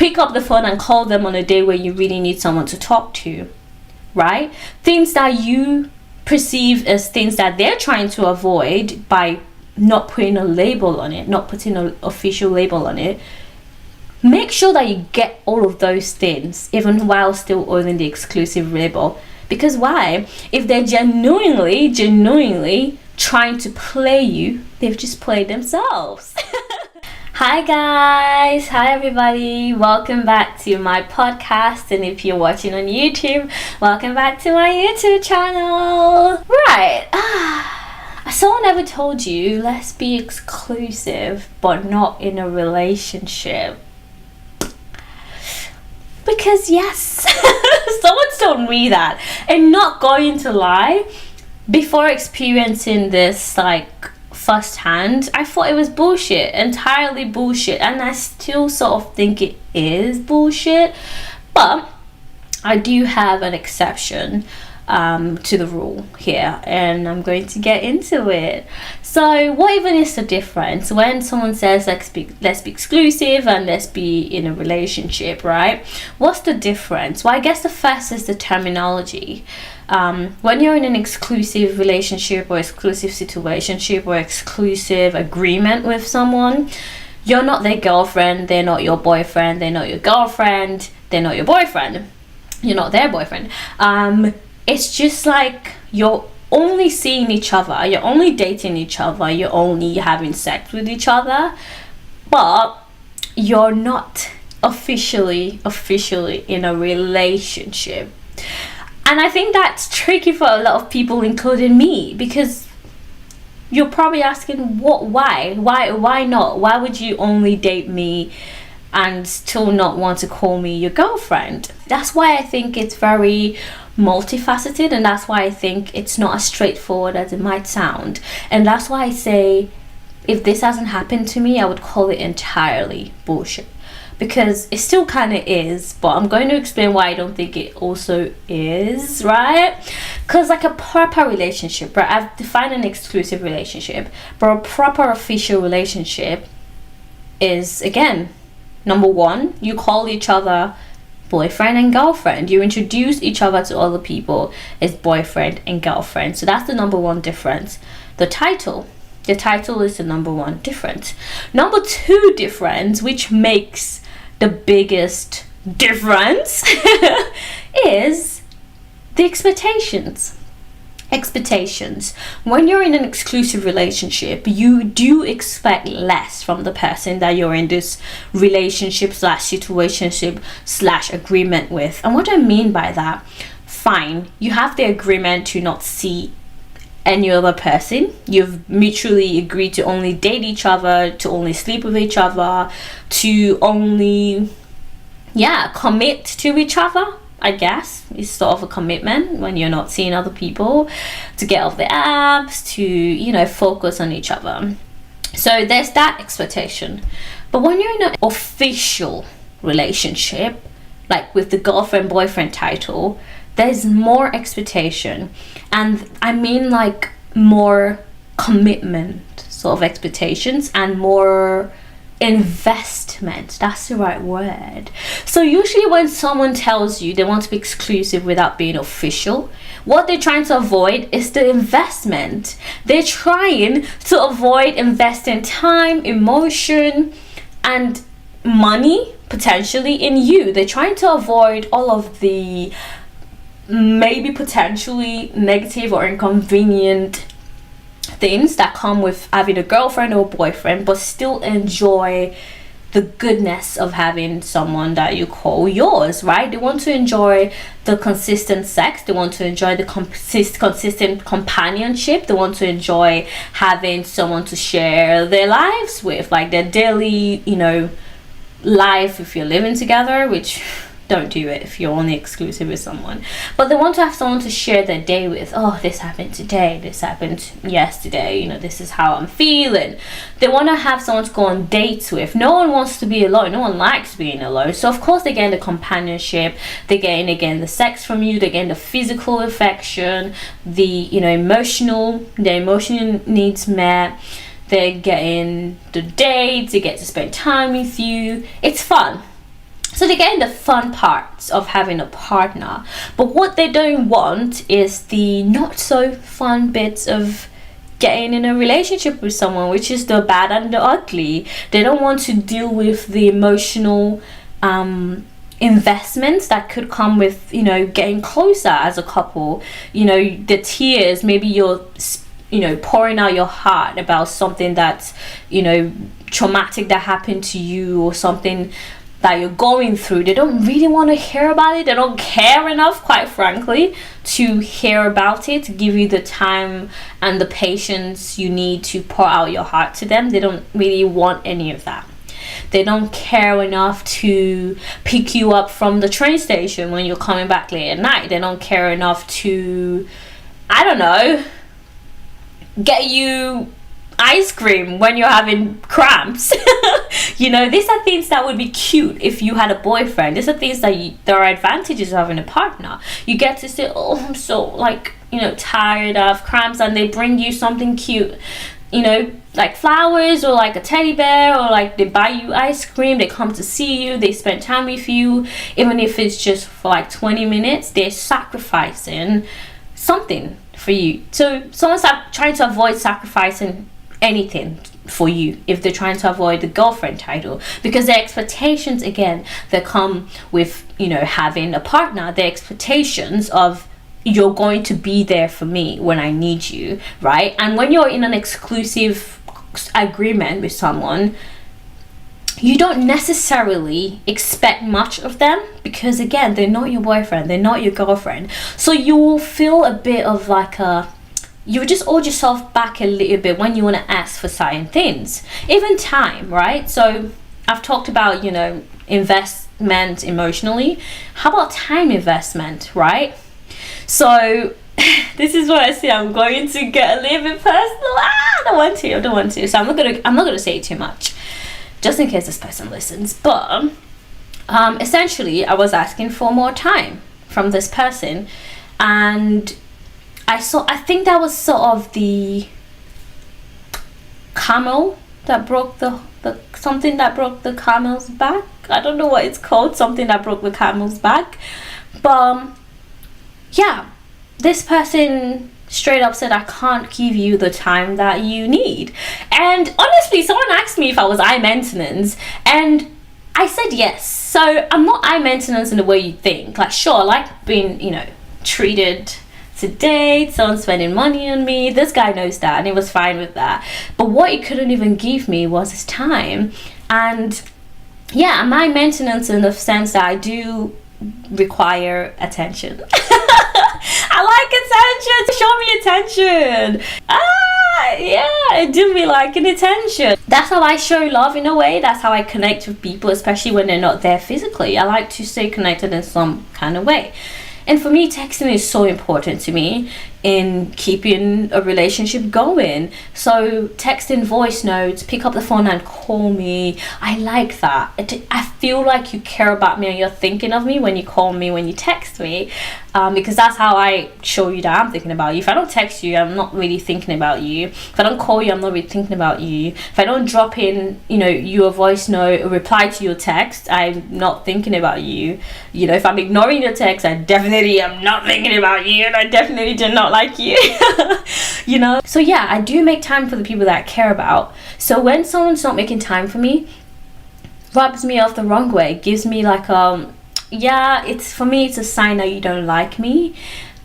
pick up the phone and call them on a day where you really need someone to talk to, right? Things that you perceive as things that they're trying to avoid by not putting a label on it, not putting an official label on it. Make sure that you get all of those things, even while still holding the exclusive label. Because why? If they're genuinely trying to play you, they've just played themselves. Hi guys, hi everybody, welcome back to my podcast, and if you're watching on YouTube, welcome back to my YouTube channel. Right, someone ever told you, let's be exclusive, but not in a relationship? Because yes, someone's told me that, and not going to lie, before experiencing this firsthand, I thought it was bullshit, entirely bullshit, and I still sort of think it is bullshit, but I do have an exception to the rule here, and I'm going to get into it. So what even is the difference when someone says let's be exclusive and let's be in a relationship, right? What's the difference? Well, I guess the first is the terminology. When you're in an exclusive relationship or exclusive situationship or exclusive agreement with someone, you're not their girlfriend, they're not your boyfriend, they're not your girlfriend, they're not your boyfriend, you're not their boyfriend. It's just like you're only seeing each other, you're only dating each other, you're only having sex with each other, but you're not officially in a relationship. And I think that's tricky for a lot of people, including me, because you're probably asking, why not? Why would you only date me and still not want to call me your girlfriend? That's why I think it's very multifaceted, and that's why I think it's not as straightforward as it might sound. And that's why I say, if this hasn't happened to me, I would call it entirely bullshit, because it still kind of is, but I'm going to explain why I don't think it also is, right? Because like a proper relationship, right? I've defined an exclusive relationship, but a proper official relationship is, again, number one, you call each other boyfriend and girlfriend. You introduce each other to other people as boyfriend and girlfriend. So that's the number one difference. The title is the number one difference. Number two difference, which makes the biggest difference, is the expectations. When you're in an exclusive relationship, you do expect less from the person that you're in this relationship / situationship / agreement with. And what I mean by that, fine, you have the agreement to not see any other person. You've mutually agreed to only date each other, to only sleep with each other, to only commit to each other. I guess it's sort of a commitment when you're not seeing other people, to get off the apps, to focus on each other. So there's that expectation. But when you're in an official relationship, like with the girlfriend boyfriend title, there's more expectation, and I mean like more commitment sort of expectations and more investment. That's the right word. So usually when someone tells you they want to be exclusive without being official, what they're trying to avoid is the investment. They're trying to avoid investing time, emotion, and money potentially in you. They're trying to avoid all of the maybe potentially negative or inconvenient things that come with having a girlfriend or boyfriend, but still enjoy the goodness of having someone that you call yours, right? They want to enjoy the consistent sex, they want to enjoy the consistent companionship, they want to enjoy having someone to share their lives with, like their daily life if you're living together, which don't do it if you're only exclusive with someone. But they want to have someone to share their day with. Oh, this happened today, this happened yesterday, this is how I'm feeling. They want to have someone to go on dates with. No one wants to be alone, no one likes being alone. So of course they're getting the companionship, they're getting again the sex from you, they're getting the physical affection, the emotional needs met, they're getting the dates, they get to spend time with you. It's fun. So they're getting the fun parts of having a partner, but what they don't want is the not so fun bits of getting in a relationship with someone, which is the bad and the ugly. They don't want to deal with the emotional investments that could come with, you know, getting closer as a couple. You know, the tears, maybe you're, you know, pouring out your heart about something that's, you know, traumatic that happened to you, or something that you're going through. They don't really want to hear about it. They don't care enough, quite frankly, to hear about it, to give you the time and the patience you need to pour out your heart to them. They don't really want any of that. They don't care enough to pick you up from the train station when you're coming back late at night. They don't care enough to, I don't know, get you ice cream when you're having cramps. You know, these are things that would be cute if you had a boyfriend. These are things that there are advantages of having a partner. You get to say, oh, I'm so, like, you know, tired of cramps, and they bring you something cute, you know, like flowers, or like a teddy bear, or like they buy you ice cream, they come to see you, they spend time with you, even if it's just for like 20 minutes. They're sacrificing something for you. So someone's trying to avoid sacrificing anything for you if they're trying to avoid the girlfriend title, because the expectations, again, that come with, you know, having a partner, the expectations of you're going to be there for me when I need you, right? And when you're in an exclusive agreement with someone, you don't necessarily expect much of them, because again, they're not your boyfriend, they're not your girlfriend. So you will feel a bit of like you just hold yourself back a little bit when you want to ask for certain things, even time, right? So I've talked about, you know, investment emotionally. How about time investment, right? So this is what I say. I'm going to get a little bit personal. I don't want to. So I'm not gonna say too much, just in case this person listens. But essentially, I was asking for more time from this person, and I think that was sort of the camel that broke the something that broke the camel's back. I don't know what it's called, something that broke the camel's back. But yeah, this person straight up said, I can't give you the time that you need. And honestly, someone asked me if I was high maintenance, and I said yes. So I'm not high maintenance in the way you think. Like, sure, I like being, you know, treated to date, someone spending money on me. This guy knows that, and he was fine with that. But what he couldn't even give me was his time. And yeah, my maintenance in the sense that I do require attention. I like attention. Show me attention. Yeah, I do be liking attention. That's how I show love, in a way. That's how I connect with people, especially when they're not there physically. I like to stay connected in some kind of way. And for me, texting is so important to me in keeping a relationship going. So texting, voice notes, pick up the phone and call me. I like that. I feel like you care about me and you're thinking of me when you call me, when you text me, because that's how I show you that I'm thinking about you. If I don't text you, I'm not really thinking about you. If I don't call you, I'm not really thinking about you. If I don't drop in, you know, your voice note or reply to your text, I'm not thinking about you. You know, if I'm ignoring your text, I definitely am not thinking about you, and I definitely do not like you. You know, so yeah, I do make time for the people that I care about. So when someone's not making time for me, rubs me off the wrong way, gives me like yeah, it's, for me, it's a sign that you don't like me,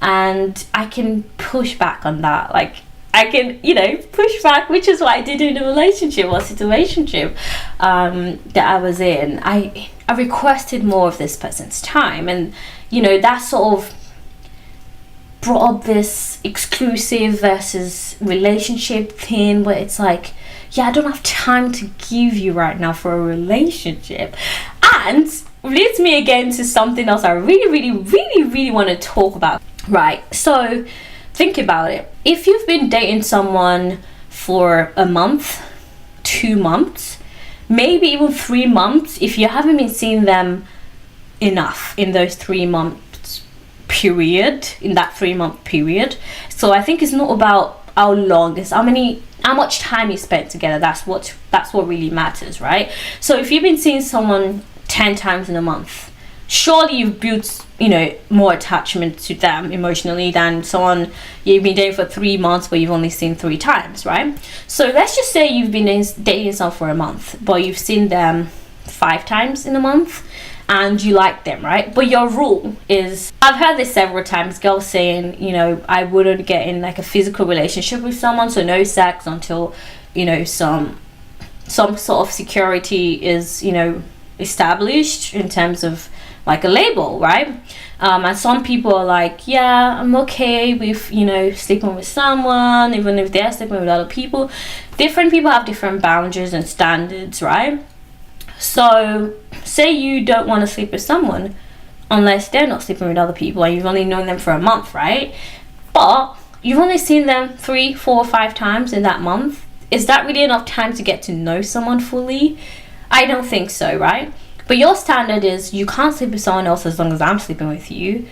and I can push back on that. Like, I can, you know, push back, which is what I did in a relationship or situationship that I was in. I requested more of this person's time, and you know, that sort of brought up this exclusive versus relationship thing, where it's like, yeah, I don't have time to give you right now for a relationship. And leads me again to something else I really want to talk about. Right, so think about it. If you've been dating someone for a month, 2 months, maybe even 3 months, if you haven't been seeing them enough in those 3 months period, in that 3 month period. So I think it's not about how long, it's how much time you spent together. That's what really matters, right? So if you've been seeing someone 10 times in a month, surely you've built, more attachment to them emotionally than someone you've been dating for 3 months but you've only seen 3 times, right? So let's just say you've been dating someone for a month but you've seen them 5 times in a month and you like them, right? But your rule is, I've heard this several times, girls saying, I wouldn't get in like a physical relationship with someone, so no sex until, some sort of security is, established in terms of like a label, right? And some people are like, yeah, I'm okay with, sleeping with someone, even if they're sleeping with other people. Different people have different boundaries and standards, right? So say you don't want to sleep with someone unless they're not sleeping with other people and you've only known them for a month, right? But you've only seen them 3, 4, 5 times in that month. Is that really enough time to get to know someone fully? I don't think so, right? But your standard is you can't sleep with someone else as long as I'm sleeping with you.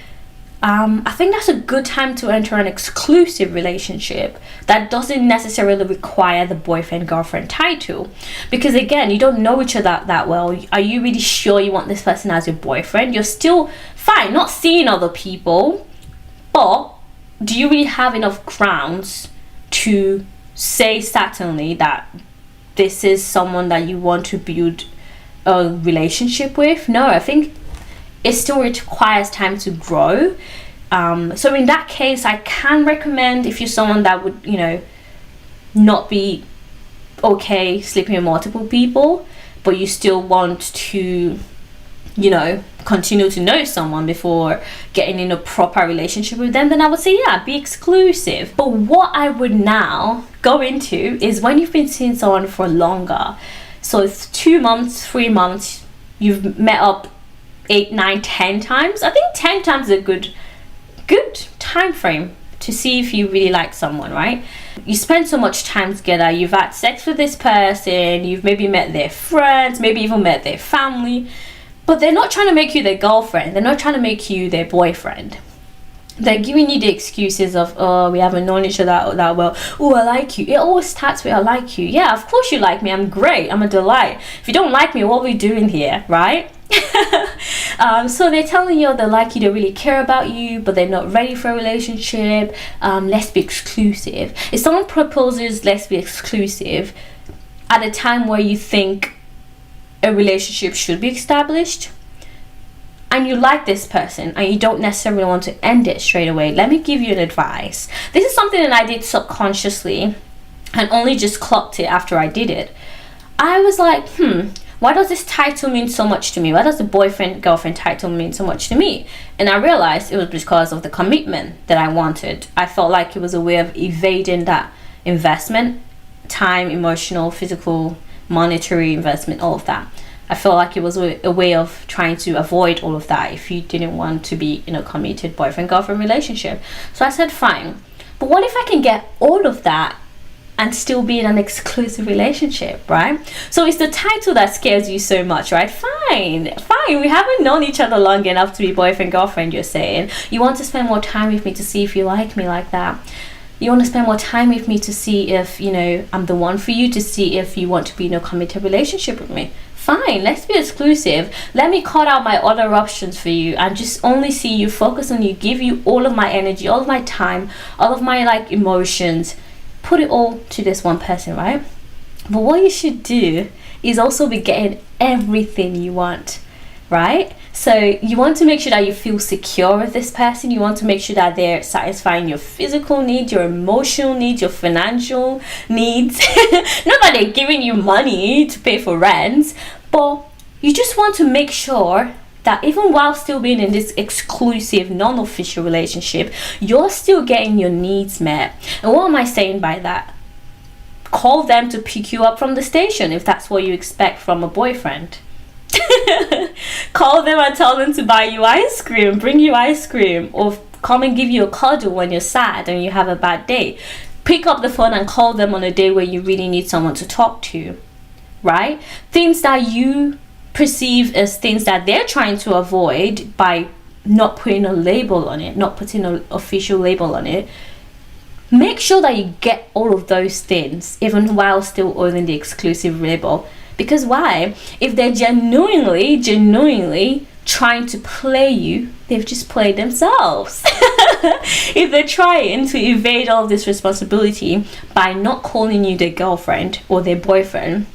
I think that's a good time to enter an exclusive relationship that doesn't necessarily require the boyfriend-girlfriend title. Because again, you don't know each other that well. Are you really sure you want this person as your boyfriend? You're still fine, not seeing other people, but do you really have enough grounds to say certainly that this is someone that you want to build a relationship with? No, I think it still requires time to grow. So in that case, I can recommend, if you're someone that would, not be okay sleeping with multiple people, but you still want to, continue to know someone before getting in a proper relationship with them, then I would say, yeah, be exclusive. But what I would now go into is when you've been seeing someone for longer. So it's 2 months, 3 months, you've met up 8, 9, 10 times. I think 10 times is a good time frame to see if you really like someone, right? You spend so much time together, you've had sex with this person, you've maybe met their friends, maybe even met their family, but they're not trying to make you their girlfriend, they're not trying to make you their boyfriend. They're giving you the excuses of, oh, we haven't known each other that well. Oh, I like you. It always starts with, I like you. Yeah, of course you like me. I'm great. I'm a delight. If you don't like me, what are we doing here, right? So they're telling you they like you, they really care about you, but they're not ready for a relationship. Let's be exclusive. If someone proposes, let's be exclusive, at a time where you think a relationship should be established, and you like this person and you don't necessarily want to end it straight away, let me give you an advice. This is something that I did subconsciously and only just clocked it after I did it. I was like, why does this title mean so much to me? Why does the boyfriend girlfriend title mean so much to me? And I realized it was because of the commitment that I wanted. I felt like it was a way of evading that investment, time, emotional, physical, monetary investment, all of that. I felt like it was a way of trying to avoid all of that if you didn't want to be in a committed boyfriend-girlfriend relationship. So I said, fine. But what if I can get all of that and still be in an exclusive relationship, right? So it's the title that scares you so much, right? Fine. We haven't known each other long enough to be boyfriend-girlfriend, you're saying. You want to spend more time with me to see if you like me like that. You want to spend more time with me to see if, I'm the one for you, to see if you want to be in a committed relationship with me. Fine, let's be exclusive. Let me cut out my other options for you and just only see you, focus on you, give you all of my energy, all of my time, all of my emotions. Put it all to this one person, right? But what you should do is also be getting everything you want, right? So you want to make sure that you feel secure with this person. You want to make sure that they're satisfying your physical needs, your emotional needs, your financial needs. Not that they're giving you money to pay for rent, but you just want to make sure that even while still being in this exclusive, non-official relationship, you're still getting your needs met. And what am I saying by that? Call them to pick you up from the station if that's what you expect from a boyfriend. Call them and tell them to buy you ice cream, bring you ice cream, or come and give you a cuddle when you're sad and you have a bad day. Pick up the phone and call them on a day where you really need someone to talk to, right? Things that you perceive as things that they're trying to avoid by not putting a label on it, not putting an official label on it. Make sure that you get all of those things even while still owning the exclusive label. Because why? If they're genuinely trying to play you, they've just played themselves. If they're trying to evade all of this responsibility by not calling you their girlfriend or their boyfriend,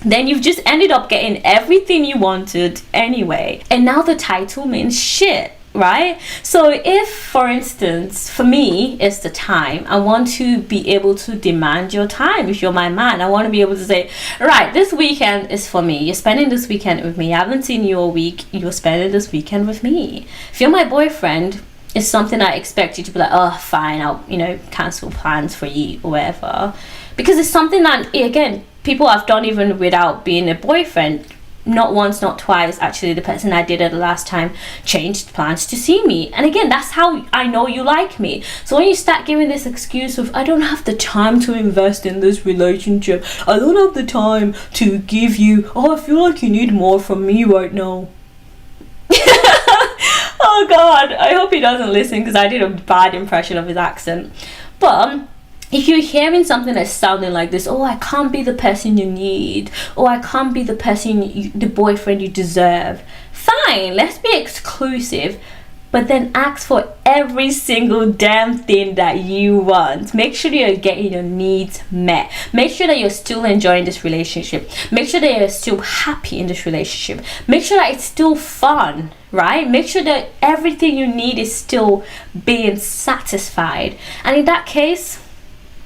then you've just ended up getting everything you wanted anyway. And now the title means shit, right? So if, for instance, for me, it's the time, I want to be able to demand your time. If you're my man, I want to be able to say, right, this weekend is for me. You're spending this weekend with me. I haven't seen you all week. You're spending this weekend with me. If you're my boyfriend, it's something I expect you to be like, oh, fine, I'll, cancel plans for you or whatever. Because it's something that, again, people have done even without being a boyfriend. Not once, not twice. Actually, the person I dated the last time changed plans to see me. And again, that's how I know you like me. So when you start giving this excuse of, I don't have the time to invest in this relationship, I don't have the time to give you, I feel like you need more from me right now. Oh God, I hope he doesn't listen, because I did a bad impression of his accent. But if you're hearing something that's sounding like this, oh, I can't be the person you need, or I can't be the person, the boyfriend you deserve. Fine, let's be exclusive, but then ask for every single damn thing that you want. Make sure that you're getting your needs met. Make sure that you're still enjoying this relationship. Make sure that you're still happy in this relationship. Make sure that it's still fun, right? Make sure that everything you need is still being satisfied. And in that case,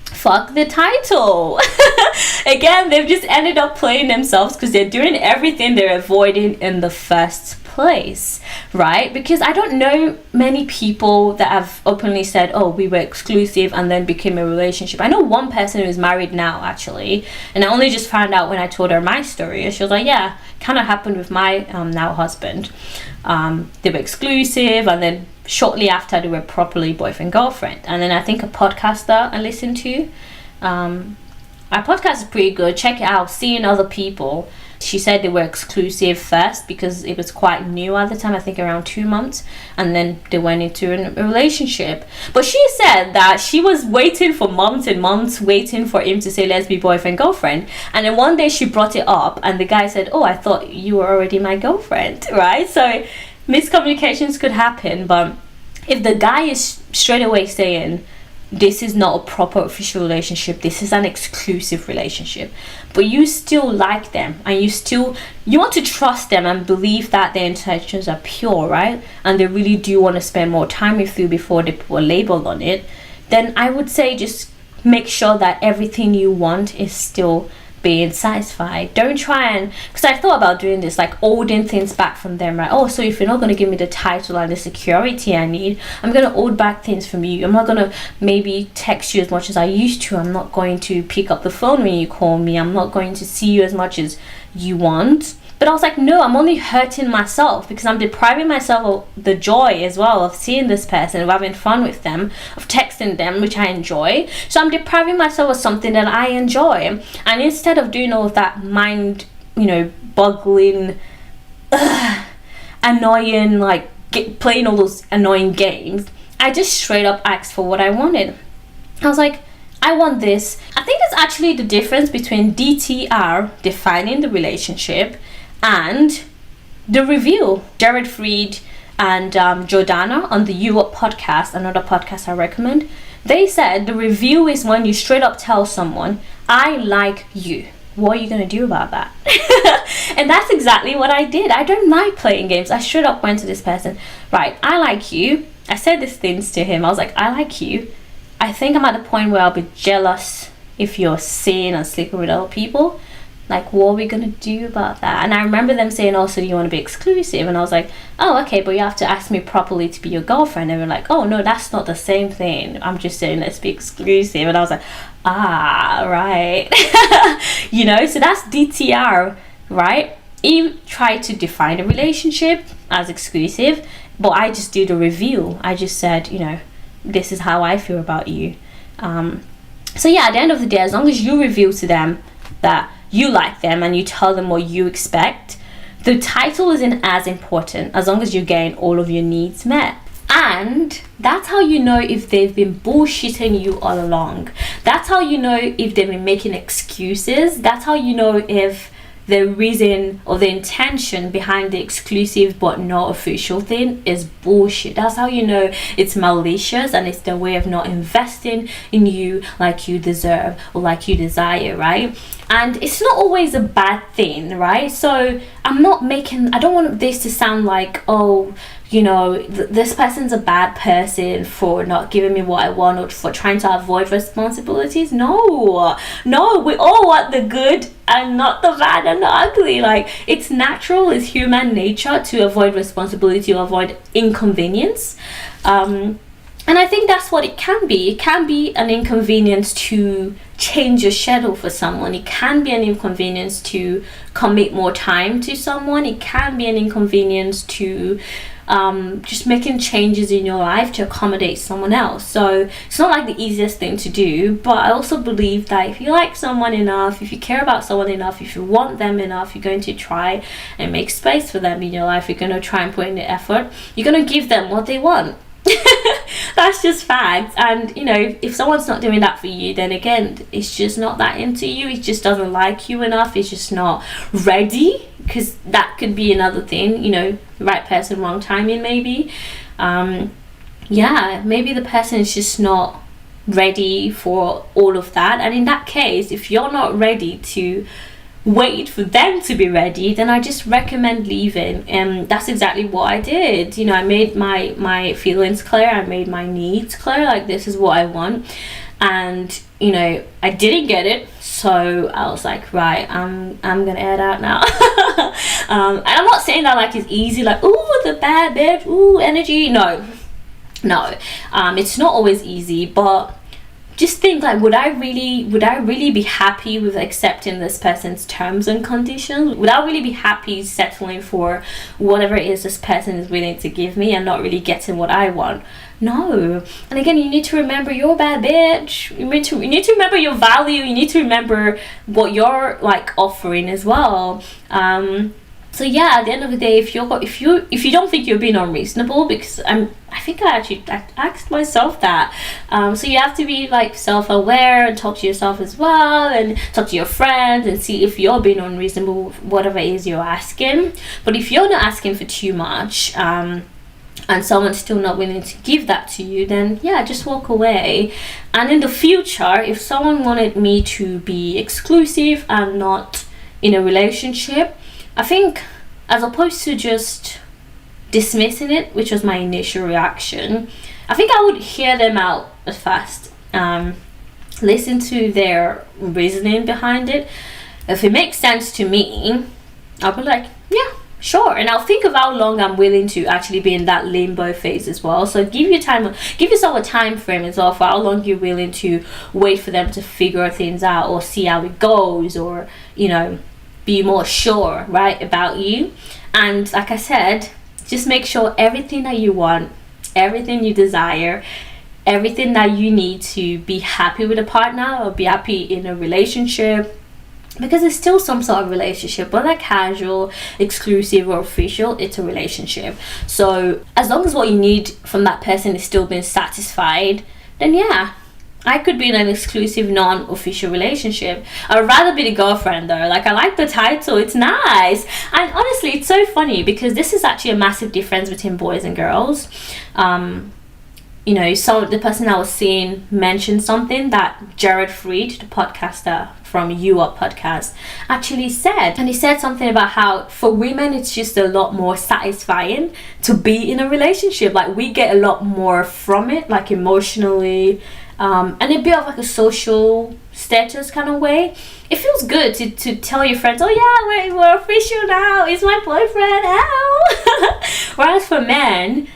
fuck the title. Again, they've just ended up playing themselves because they're doing everything they're avoiding in the first place, right? Because I don't know many people that have openly said, oh, we were exclusive and then became a relationship. I know one person who's married now, actually, and I only just found out when I told her my story, and she was like, yeah, kind of happened with my now husband. They were exclusive, and then shortly after they were properly boyfriend girlfriend. And then I think a podcaster I listened to, our podcast is pretty good, check it out, Seeing Other People. She said they were exclusive first because it was quite new at the time, I think around 2 months, and then they went into a relationship. But she said that she was waiting for months and months, waiting for him to say let's be boyfriend girlfriend, and then one day she brought it up and the guy said, oh, I thought you were already my girlfriend, right? So miscommunications could happen. But if the guy is straight away saying this is not a proper official relationship, this is an exclusive relationship, but you still like them and you want to trust them and believe that their intentions are pure, right, and they really do want to spend more time with you before they put a label on it, then I would say just make sure that everything you want is still being satisfied. Don't try and, because I thought about doing this, like holding things back from them, right? Oh, so if you're not going to give me the title and the security I need, I'm going to hold back things from you. I'm not going to maybe text you as much as I used to. I'm not going to pick up the phone when you call me. I'm not going to see you as much as you want. But I was like, no, I'm only hurting myself because I'm depriving myself of the joy as well of seeing this person, of having fun with them, of texting them, which I enjoy. So I'm depriving myself of something that I enjoy. And instead of doing all of that mind, boggling, annoying, like playing all those annoying games, I just straight up asked for what I wanted. I was like, I want this. I think it's actually the difference between DTR, defining the relationship, and the review. Jared Fried and Jordana on the ISHFpodcast, another podcast I recommend, they said the review is when you straight up tell someone, I like you. What are you going to do about that? And that's exactly what I did. I don't like playing games. I straight up went to this person, right, I like you. I said these things to him. I was like, I like you. I think I'm at the point where I'll be jealous if you're seeing and sleeping with other people. Like, what are we gonna do about that? And I remember them saying, oh, so you want to be exclusive? And I was like, oh, okay, but you have to ask me properly to be your girlfriend. And they were like, oh, no, that's not the same thing. I'm just saying, let's be exclusive. And I was like, right. So that's DTR, right? You try to define a relationship as exclusive, but I just did a review. I just said, this is how I feel about you. So yeah, at the end of the day, as long as you reveal to them that you like them and you tell them what you expect, the title isn't as important as long as you're getting all of your needs met. And that's how you know if they've been bullshitting you all along. That's how you know if they've been making excuses. That's how you know if the reason or the intention behind the exclusive but not official thing is bullshit. That's how you know it's malicious, and it's the way of not investing in you like you deserve or like you desire, right? And it's not always a bad thing, right? So I don't want this to sound like, oh, you know, this person's a bad person for not giving me what I want or for trying to avoid responsibilities. No, we all want the good and not the bad and the ugly. Like, it's natural, it's human nature to avoid responsibility or avoid inconvenience. And I think that's what it can be. It can be an inconvenience to change your schedule for someone. It can be an inconvenience to commit more time to someone. It can be an inconvenience to just making changes in your life to accommodate someone else. So it's not like the easiest thing to do, but I also believe that if you like someone enough, if you care about someone enough, if you want them enough, you're going to try and make space for them in your life. You're going to try and put in the effort. You're going to give them what they want. That's just fact. And you know, if someone's not doing that for you, then again, it's just not that into you. It just doesn't like you enough. It's just not ready, because that could be another thing, you know, right person, wrong timing maybe. Maybe the person is just not ready for all of that. And in that case, if you're not ready to wait for them to be ready, then I just recommend leaving. And that's exactly what I did. You know, I made my feelings clear, I made my needs clear, like this is what I want. And you know, I didn't get it, so I was like, right, I'm gonna head out now. And I'm not saying that like it's easy, like, ooh, the bad bitch, ooh, energy. No, it's not always easy, but just think, like, would I really be happy with accepting this person's terms and conditions? Would I really be happy settling for whatever it is this person is willing to give me and not really getting what I want? No. And again, you need to remember you're a bad bitch. You need to remember your value. You need to remember what you're like offering as well. So yeah, at the end of the day, if you don't think you're being unreasonable, because I think I asked myself that. So you have to be like self-aware and talk to yourself as well, and talk to your friends and see if you're being unreasonable with whatever it is you're asking. But if you're not asking for too much, and someone's still not willing to give that to you, then yeah, just walk away. And in the future, if someone wanted me to be exclusive and not in a relationship, I think, as opposed to just dismissing it, which was my initial reaction, I think I would hear them out at first, listen to their reasoning behind it. If it makes sense to me, I'll be like, yeah, sure. And I'll think of how long I'm willing to actually be in that limbo phase as well. So give yourself a time frame as well for how long you're willing to wait for them to figure things out or see how it goes, or, you know, be more sure, right, about you. And like I said, just make sure everything that you want, everything you desire, everything that you need to be happy with a partner or be happy in a relationship, because it's still some sort of relationship, whether casual, exclusive or official, it's a relationship. So as long as what you need from that person is still being satisfied, then yeah, I could be in an exclusive, non-official relationship. I'd rather be the girlfriend though. Like, I like the title, it's nice. And honestly, it's so funny because this is actually a massive difference between boys and girls. You know, so the person I was seeing mentioned something that Jared Freed, the podcaster from ISHFpodcast, actually said. And he said something about how for women it's just a lot more satisfying to be in a relationship. Like, we get a lot more from it, like emotionally, and a bit of like a social status kind of way. It feels good to tell your friends, oh yeah, we're official now, it's my boyfriend, ow. Whereas for men,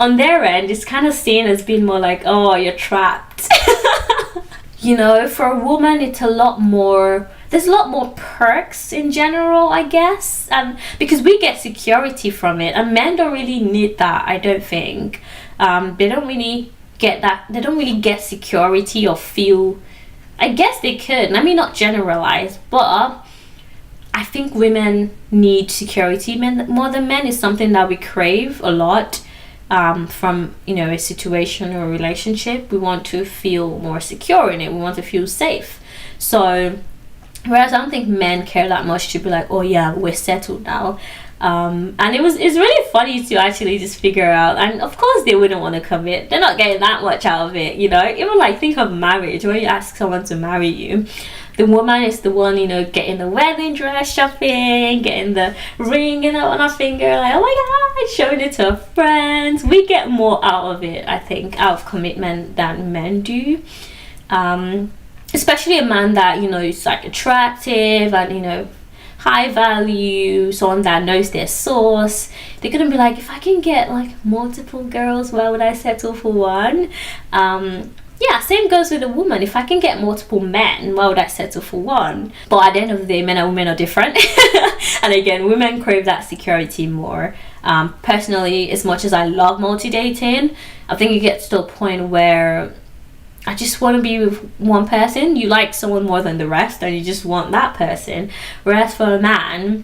on their end, it's kind of seen as being more like, oh, you're trapped. You know, for a woman, it's a lot more, there's a lot more perks in general, I guess, and because we get security from it, and men don't really need that, I don't think. They don't really get that, they don't really get security or feel, I guess they could, I mean, not generalize, but I think women need security more than men. Is something that we crave a lot. From, you know, a situation or a relationship, we want to feel more secure in it, we want to feel safe. So Whereas I don't think men care that much to be like, oh yeah, we're settled now. And it's really funny to actually just figure out, and of course they wouldn't want to commit, they're not getting that much out of it, you know. Even like, think of marriage, where you ask someone to marry you, the woman is the one, you know, getting the wedding dress shopping, getting the ring, you know, on her finger, like, oh my god, showing it to her friends. We get more out of it, I think, out of commitment than men do. Especially a man that, you know, is like attractive and, you know, high value, someone that knows their source. They're gonna be like, if I can get like multiple girls, why would I settle for one? Yeah, same goes with a woman. If I can get multiple men, why would I settle for one? But at the end of the day, men and women are different. And again, women crave that security more. Personally, as much as I love multi-dating, I think it gets to a point where I just want to be with one person. You like someone more than the rest, and you just want that person. Whereas for a man,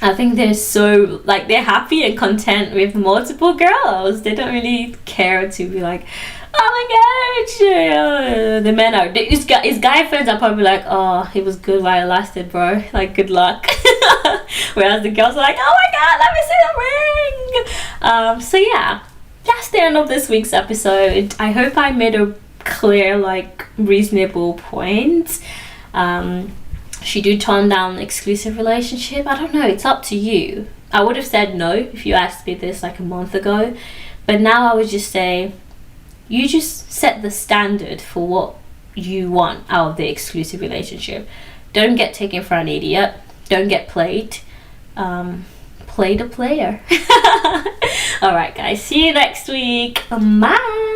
I think they're so, like, they're happy and content with multiple girls. They don't really care to be like, oh my god, the men are, his guy friends are probably like, oh, it was good while it lasted, bro, like, good luck. Whereas the girls are like, oh my god, let me see the ring. So yeah, that's the end of this week's episode. I hope I made a clear, like, reasonable point. Should you turn down exclusive relationship? I don't know, it's up to you. I would have said no if you asked me this like a month ago, but now I would just say, you just set the standard for what you want out of the exclusive relationship. Don't get taken for an idiot. Don't get played. Play the player. Alright guys, see you next week. Bye.